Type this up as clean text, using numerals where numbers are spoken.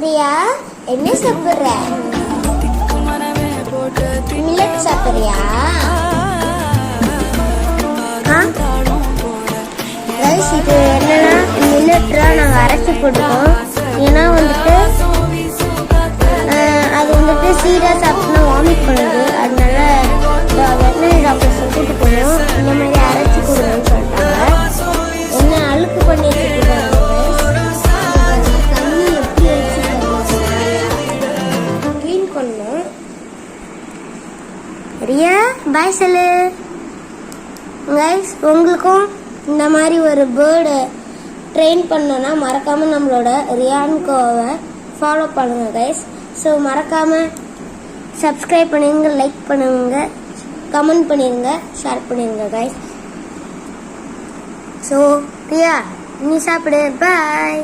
பிரியா, என்ன சாப்பிடுற? மில்லட் சாப்பிடுறியா? கைஸ், இது என்னன்னா மில்லட்லாம் நாங்கள் அரைச்சி போட்டுக்கோம். ஏன்னா வந்துட்டு அது வந்துட்டு சீராக சாப்பிட்டுனா வாமிட் பண்ணுது. அதனால வெட்டினரி டாக்டர்ஸ் கூட்டு போகணும். இந்த மாதிரி அரைச்சி கொடுங்கன்னு சொல்லிட்டாங்க. என்ன அழுக்கு பண்ணிட்டு இருக்காங்க. தண்ணி எப்படி வச்சு க்ளீன் பண்ணணும். ரியா, பாய் சொல்லு. கைஸ், உங்களுக்கும் இந்த மாதிரி ஒரு பேர்டு ட்ரெயின் பண்ணோன்னா மறக்காமல் நம்மளோட ரியான்கோவை ஃபாலோ பண்ணுங்கள் கைஸ். ஸோ மறக்காமல் சப்ஸ்கிரைப் பண்ணிடுங்க, லைக் பண்ணுங்க, கமெண்ட் பண்ணிடுங்க, ஷேர் பண்ணிடுங்க கைஸ். ஸோ ரியா, நீ சாப்பிடு. பாய்.